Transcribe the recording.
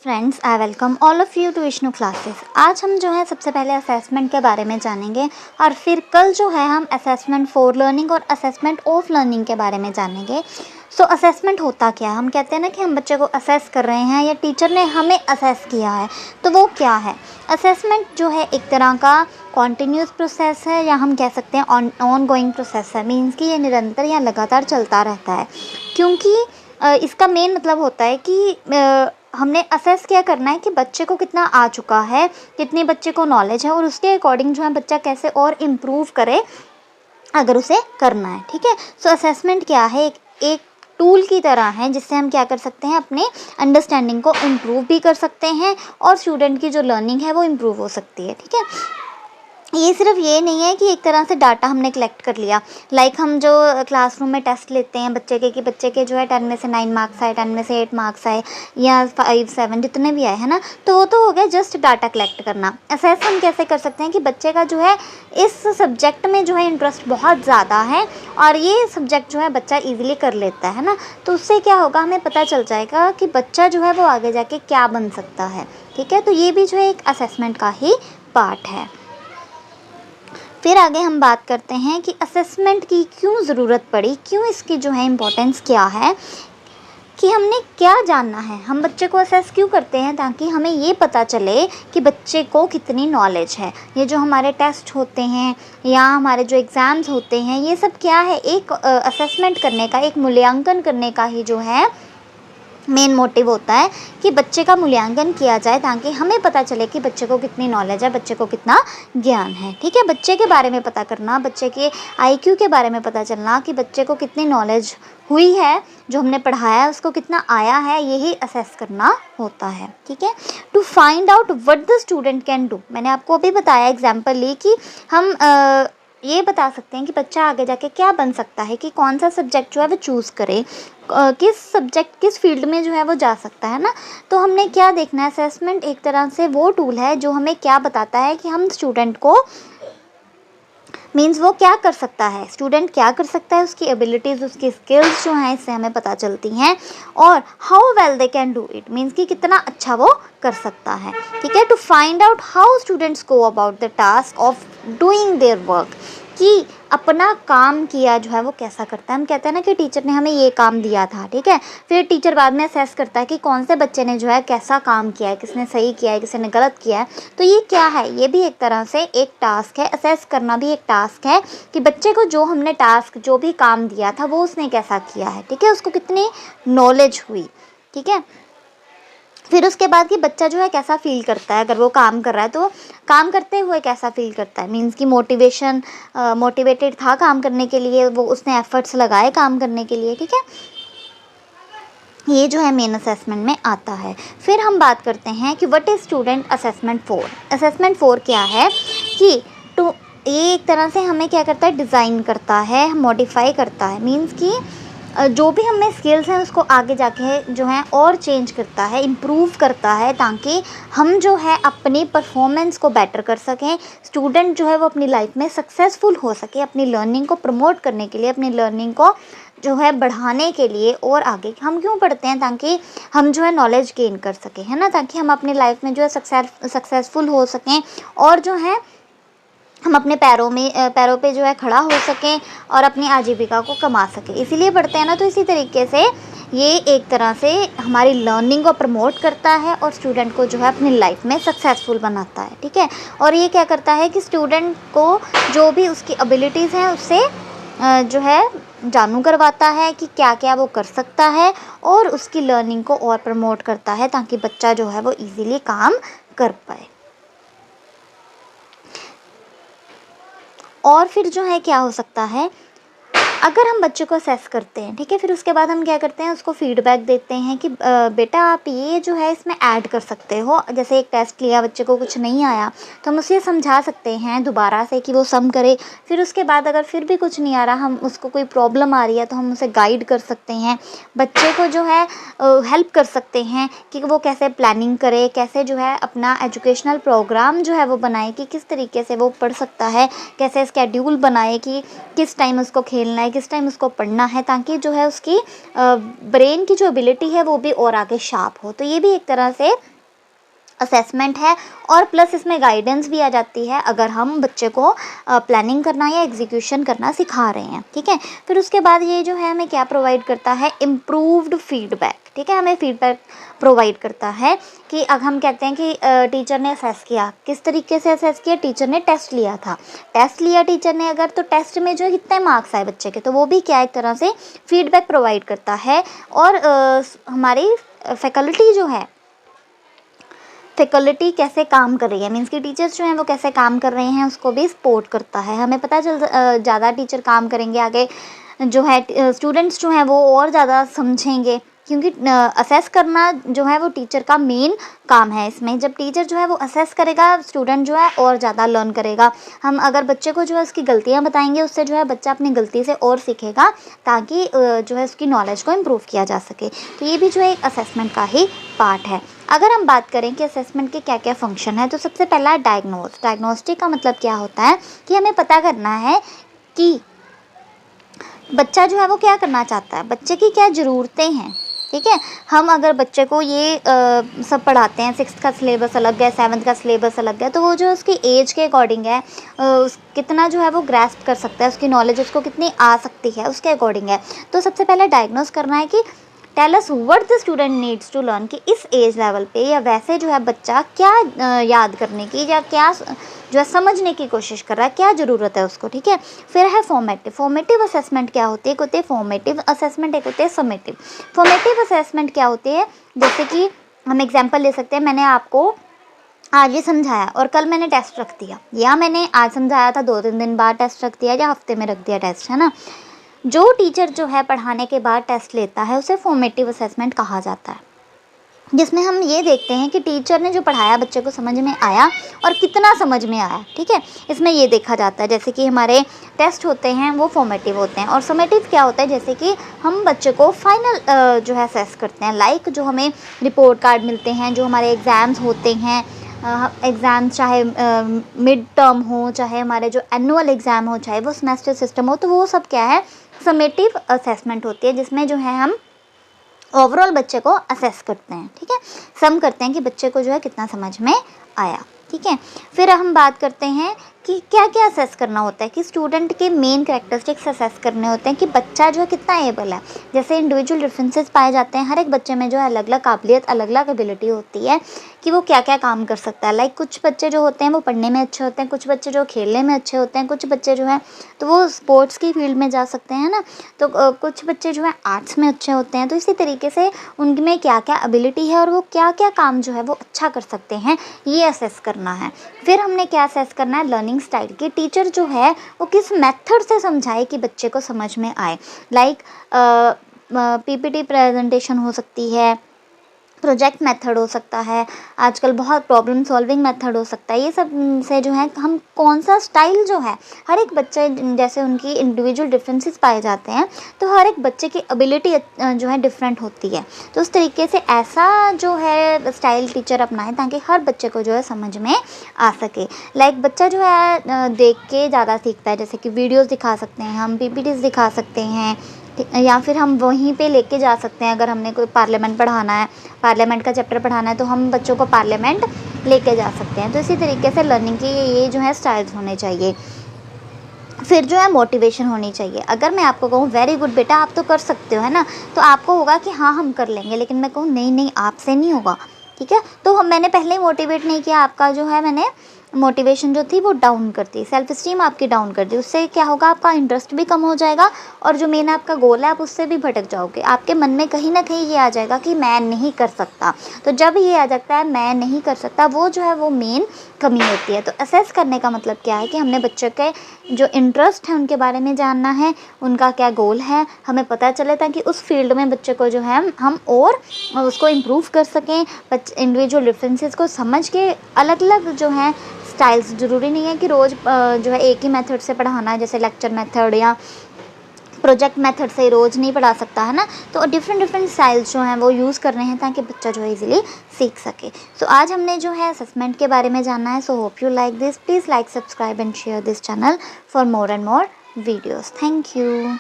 Friends, I welcome all of you to Vishnu classes. आज हम जो है सबसे पहले असेसमेंट के बारे में जानेंगे और फिर कल जो है हम असेसमेंट फॉर लर्निंग और असेसमेंट ऑफ लर्निंग के बारे में जानेंगे। सो असेसमेंट होता क्या है? हम कहते हैं ना कि हम बच्चे को असेस कर रहे हैं या टीचर ने हमें असेस किया है, तो वो क्या है? असेसमेंट जो है एक तरह का कॉन्टीन्यूस प्रोसेस है या हम कह सकते हैं ऑन गोइंग प्रोसेस है। मीन्स कि ये निरंतर या लगातार चलता रहता है, क्योंकि इसका मेन मतलब होता है कि हमने असेस क्या करना है कि बच्चे को कितना आ चुका है, कितनी बच्चे को नॉलेज है और उसके अकॉर्डिंग जो है बच्चा कैसे और इम्प्रूव करे अगर उसे करना है। ठीक है। सो असेसमेंट क्या है? एक टूल की तरह है जिससे हम क्या कर सकते हैं, अपने अंडरस्टैंडिंग को इम्प्रूव भी कर सकते हैं और स्टूडेंट की जो लर्निंग है वो इम्प्रूव हो सकती है। ठीक है। ये सिर्फ ये नहीं है कि एक तरह से डाटा हमने कलेक्ट कर लिया। लाइक हम जो क्लासरूम में टेस्ट लेते हैं बच्चे के, कि बच्चे के जो है 10 में से 9 मार्क्स आए, 10 में से 8 मार्क्स आए या 5 7 जितने भी आए, है ना, तो वो तो हो गया जस्ट डाटा कलेक्ट करना। असेस हम कैसे कर सकते हैं कि बच्चे का जो है इस सब्जेक्ट में जो है इंटरेस्ट बहुत ज़्यादा है और ये सब्जेक्ट जो है बच्चा ईजिली कर लेता है ना, तो उससे क्या होगा, हमें पता चल जाएगा कि बच्चा जो है वो आगे जाके क्या बन सकता है। ठीक है। तो ये भी जो है एक असेसमेंट का ही पार्ट है। फिर आगे हम बात करते हैं कि असेसमेंट की क्यों ज़रूरत पड़ी, क्यों इसकी जो है इम्पोर्टेंस क्या है, कि हमने क्या जानना है। हम बच्चे को असेस क्यों करते हैं? ताकि हमें ये पता चले कि बच्चे को कितनी नॉलेज है। ये जो हमारे टेस्ट होते हैं या हमारे जो एग्ज़ाम्स होते हैं, ये सब क्या है, एक असेसमेंट करने का, एक मूल्यांकन करने का ही जो है मेन मोटिव होता है कि बच्चे का मूल्यांकन किया जाए ताकि हमें पता चले कि बच्चे को कितनी नॉलेज है, बच्चे को कितना ज्ञान है। ठीक है। बच्चे के बारे में पता करना, बच्चे के आईक्यू के बारे में पता चलना कि बच्चे को कितनी नॉलेज हुई है, जो हमने पढ़ाया है उसको कितना आया है, यही असेस करना होता है। ठीक है। To find out what the student can do, मैंने आपको अभी बताया, एग्जाम्पल ली कि हम ये बता सकते हैं कि बच्चा आगे जाके क्या बन सकता है, कि कौन सा सब्जेक्ट जो है वो चूज़ करे, किस सब्जेक्ट किस फील्ड में जो है वो जा सकता है ना। तो हमने क्या देखना है, असेसमेंट एक तरह से वो टूल है जो हमें क्या बताता है कि हम स्टूडेंट को, मीन्स वो क्या कर सकता है, स्टूडेंट क्या कर सकता है, उसकी एबिलिटीज़, उसकी स्किल्स जो हैं इससे हमें पता चलती हैं, और how well they can do it, means कि कितना अच्छा वो कर सकता है। ठीक है। To find out how students go about the task of doing their work, कि अपना काम किया जो है वो कैसा करता है। हम कहते हैं ना कि टीचर ने हमें ये काम दिया था, ठीक है, फिर टीचर बाद में असेस करता है कि कौन से बच्चे ने जो है कैसा काम किया है, किसने सही किया है, किसी ने गलत किया है। तो ये क्या है, ये भी एक तरह से एक टास्क है, असेस करना भी एक टास्क है कि बच्चे को जो हमने टास्क, जो भी काम दिया था वो उसने कैसा किया है। ठीक है। उसको कितनी नॉलेज हुई। ठीक है। फिर उसके बाद कि बच्चा जो है कैसा फ़ील करता है, अगर वो काम कर रहा है तो काम करते हुए कैसा फ़ील करता है, मीन्स कि मोटिवेटेड था काम करने के लिए, वो उसने एफ़र्ट्स लगाए काम करने के लिए। ठीक है। ये जो है मेन असेसमेंट में आता है। फिर हम बात करते हैं कि what is student assessment for. Assessment for क्या है कि ये एक तरह से हमें क्या करता है, डिज़ाइन करता है, मॉडिफाई करता है, मीन्स कि जो भी हमें स्किल्स हैं उसको आगे जाके जो है और चेंज करता है, इम्प्रूव करता है, ताकि हम जो है अपनी परफॉर्मेंस को बेटर कर सकें, स्टूडेंट जो है वो अपनी लाइफ में सक्सेसफुल हो सके, अपनी लर्निंग को प्रमोट करने के लिए, अपनी लर्निंग को जो है बढ़ाने के लिए। और आगे हम क्यों पढ़ते हैं, ताकि हम जो है नॉलेज गेन कर सकें, है ना, ताकि हम अपनी लाइफ में जो है सक्सेसफुल हो सकें और जो है हम अपने पैरों पे जो है खड़ा हो सकें और अपनी आजीविका को कमा सकें, इसीलिए पढ़ते हैं ना। तो इसी तरीके से ये एक तरह से हमारी लर्निंग को प्रमोट करता है और स्टूडेंट को जो है अपनी लाइफ में सक्सेसफुल बनाता है। ठीक है। और ये क्या करता है कि स्टूडेंट को जो भी उसकी एबिलिटीज़ हैं उससे जो है जानू करवाता है कि क्या क्या वो कर सकता है, और उसकी लर्निंग को और प्रमोट करता है ताकि बच्चा जो है वो ईज़िली काम कर पाए। और फिर जो है क्या हो सकता है, अगर हम बच्चे को असेस करते हैं, ठीक है, फिर उसके बाद हम क्या करते हैं, उसको फीडबैक देते हैं कि बेटा आप ये जो है इसमें ऐड कर सकते हो। जैसे एक टेस्ट लिया, बच्चे को कुछ नहीं आया तो हम उसे समझा सकते हैं दोबारा से कि वो सम करे। फिर उसके बाद अगर फिर भी कुछ नहीं आ रहा, हम उसको कोई प्रॉब्लम आ रही है तो हम उसे गाइड कर सकते हैं, बच्चे को जो है हेल्प कर सकते हैं कि वो कैसे प्लानिंग करे, कैसे जो है अपना एजुकेशनल प्रोग्राम जो है वो बनाए, कि किस तरीके से वो पढ़ सकता है, कैसे स्केड्यूल बनाए कि किस टाइम उसको खेलना है, किस टाइम उसको पढ़ना है, ताकि जो है उसकी ब्रेन की जो एबिलिटी है वो भी और आगे शार्प हो। तो ये भी एक तरह से असेसमेंट है और प्लस इसमें गाइडेंस भी आ जाती है अगर हम बच्चे को प्लानिंग करना या एग्जीक्यूशन करना सिखा रहे हैं, ठीक है। फिर उसके बाद ये जो है हमें क्या प्रोवाइड करता है, इम्प्रूव्ड फीडबैक, ठीक है। हमें फीडबैक प्रोवाइड करता है कि अगर हम कहते हैं कि टीचर ने असेस किया, किस तरीके से असेस किया, टीचर ने टेस्ट लिया था, टेस्ट लिया टीचर ने अगर, तो टेस्ट में जो कितने मार्क्स आए बच्चे के, तो वो भी क्या एक तरह से फीडबैक प्रोवाइड करता है। और हमारी फैकल्टी जो है, फैकल्टी कैसे काम कर रही है, मीन्स कि टीचर्स जो हैं वो कैसे काम कर रहे हैं, उसको भी सपोर्ट करता है। हमें पता चल ज़्यादा टीचर काम करेंगे आगे जो है स्टूडेंट्स जो हैं वो और ज़्यादा समझेंगे, क्योंकि असेस करना जो है वो टीचर का मेन काम है। इसमें जब टीचर जो है वो असेस करेगा, स्टूडेंट जो है और ज़्यादा लर्न करेगा। हम अगर बच्चे को जो है उसकी गलतियाँ बताएंगे, उससे जो है बच्चा अपनी गलती से और सीखेगा, ताकि जो है उसकी नॉलेज को इम्प्रूव किया जा सके। तो ये भी जो है एक असेसमेंट का ही पार्ट है। अगर हम बात करें कि असेसमेंट के क्या क्या फंक्शन है, तो सबसे पहला डायग्नोस्टिक का मतलब क्या होता है कि हमें पता करना है कि बच्चा जो है वो क्या करना चाहता है, बच्चे की क्या ज़रूरतें हैं, ठीक है। हम अगर बच्चे को ये सब पढ़ाते हैं, 6th का सिलेबस अलग है, 7th का सिलेबस अलग है, तो वो जो उसकी एज के अकॉर्डिंग है, कितना जो है वो ग्रैस्प कर सकता है, उसकी नॉलेज उसको कितनी आ सकती है, उसके अकॉर्डिंग है। तो सबसे पहले डायग्नोस करना है कि tell us what the student needs to learn, कि इस एज लेवल पे या वैसे जो है बच्चा क्या याद करने की या क्या जो है समझने की कोशिश कर रहा है, क्या ज़रूरत है उसको, ठीक है। फिर है फॉर्मेटिव असेसमेंट क्या होती है, एक होती है फॉर्मेटिव असेसमेंट, एक होती है समेटिव। फॉर्मेटिव असेसमेंट क्या होती है, जैसे कि हम एग्जाम्पल ले सकते हैं, मैंने आपको आज ये समझाया और कल मैंने टेस्ट रख दिया, या मैंने आज समझाया था 2-3 दिन बाद टेस्ट रख दिया, या हफ्ते में रख दिया टेस्ट, है ना। जो टीचर जो है पढ़ाने के बाद टेस्ट लेता है उसे फॉर्मेटिव असेसमेंट कहा जाता है, जिसमें हम ये देखते हैं कि टीचर ने जो पढ़ाया बच्चे को समझ में आया और कितना समझ में आया, ठीक है। इसमें ये देखा जाता है, जैसे कि हमारे टेस्ट होते हैं वो फॉर्मेटिव होते हैं। और समेटिव क्या होता है, जैसे कि हम बच्चे को फाइनल जो है असेस करते हैं, लाइक जो हमें रिपोर्ट कार्ड मिलते हैं, जो हमारे एग्ज़ाम्स होते हैं, एग्ज़ाम चाहे मिड टर्म हो, चाहे हमारे जो एनुअल एग्ज़ाम हो, चाहे वो सेमेस्टर सिस्टम हो, तो वो सब क्या है, समेटिव असेसमेंट होती है, जिसमें जो है हम ओवरऑल बच्चे को असेस करते हैं, ठीक है। सम करते हैं कि बच्चे को जो है कितना समझ में आया, ठीक है। फिर हम बात करते हैं कि क्या क्या असेस करना होता है, कि स्टूडेंट के मेन कैरेक्टरिस्टिक्स असेस करने होते हैं कि बच्चा जो है कितना एबल है। जैसे इंडिविजुअल डिफरेंसेस पाए जाते हैं, हर एक बच्चे में जो है अलग अलग काबिलियत, अलग अलग एबिलिटी होती है कि वो क्या क्या काम कर सकता है। लाइक कुछ बच्चे जो होते हैं वो पढ़ने में अच्छे होते हैं, कुछ बच्चे जो खेलने में अच्छे होते हैं, कुछ बच्चे जो है तो वो स्पोर्ट्स की फील्ड में जा सकते हैं ना, तो कुछ बच्चे जो है आर्ट्स में अच्छे होते हैं। तो इसी तरीके से उनमें क्या क्या एबिलिटी है और वो क्या क्या काम जो है वो अच्छा कर सकते हैं, ये असेस करना है। फिर हमने क्या असेस करना है, लर्निंग स्टाइल, कि टीचर जो है वो किस मेथड से समझाए कि बच्चे को समझ में आए। लाइक पीपीटी प्रेजेंटेशन हो सकती है, प्रोजेक्ट मेथड हो सकता है, आजकल बहुत प्रॉब्लम सॉल्विंग मेथड हो सकता है। ये सब से जो है हम कौन सा स्टाइल जो है, हर एक बच्चे जैसे उनकी इंडिविजुअल डिफरेंसेस पाए जाते हैं, तो हर एक बच्चे की एबिलिटी जो है डिफरेंट होती है। तो उस तरीके से ऐसा जो है स्टाइल टीचर अपनाए ताकि हर बच्चे को जो है समझ में आ सके। लाइक बच्चा जो है देख के ज़्यादा सीखता है, जैसे कि वीडियोज़ दिखा सकते हैं हम, पीपीटीज़ दिखा सकते हैं, या फिर हम वहीं पे लेके जा सकते हैं। अगर हमने कोई पार्लियामेंट पढ़ाना है, पार्लियामेंट का चैप्टर पढ़ाना है, तो हम बच्चों को पार्लियामेंट लेके जा सकते हैं। तो इसी तरीके से लर्निंग के ये जो है स्टाइल्स होने चाहिए। फिर जो है मोटिवेशन होनी चाहिए। अगर मैं आपको कहूँ वेरी गुड बेटा आप तो कर सकते हो, है ना, तो आपको होगा कि हाँ हम कर लेंगे, लेकिन मैं कहूँ नहीं नहीं आपसे नहीं होगा, ठीक है। तो मैंने पहले ही मोटिवेट नहीं किया, आपका जो है मैंने मोटिवेशन जो थी वो डाउन कर दी, सेल्फ स्टीम आपकी डाउन कर दी। उससे क्या होगा, आपका इंटरेस्ट भी कम हो जाएगा और जो मेन आपका गोल है आप उससे भी भटक जाओगे। आपके मन में कहीं ना कहीं ये आ जाएगा कि मैं नहीं कर सकता। तो जब ये आ जाता है मैं नहीं कर सकता, वो जो है वो मेन कमी होती है। तो असेस करने का मतलब क्या है कि हमने बच्चे के जो इंटरेस्ट है उनके बारे में जानना है, उनका क्या गोल है हमें पता चले, ताकि उस फील्ड में बच्चे को जो है हम और उसको इम्प्रूव कर सकें। इंडिविजुअल डिफरेंसेस को समझ के अलग अलग जो है स्टाइल्स, ज़रूरी नहीं है कि रोज़ जो है एक ही मेथड से पढ़ाना है, जैसे लेक्चर मेथड या प्रोजेक्ट मेथड से रोज़ नहीं पढ़ा सकता, है ना। तो डिफरेंट स्टाइल्स जो हैं वो यूज़ कर रहे हैं ताकि बच्चा जो है इजीली सीख सके। सो आज हमने जो है असेसमेंट के बारे में जाना है। So hope you like this, please like, subscribe and share this channel for more and more videos. Thank you.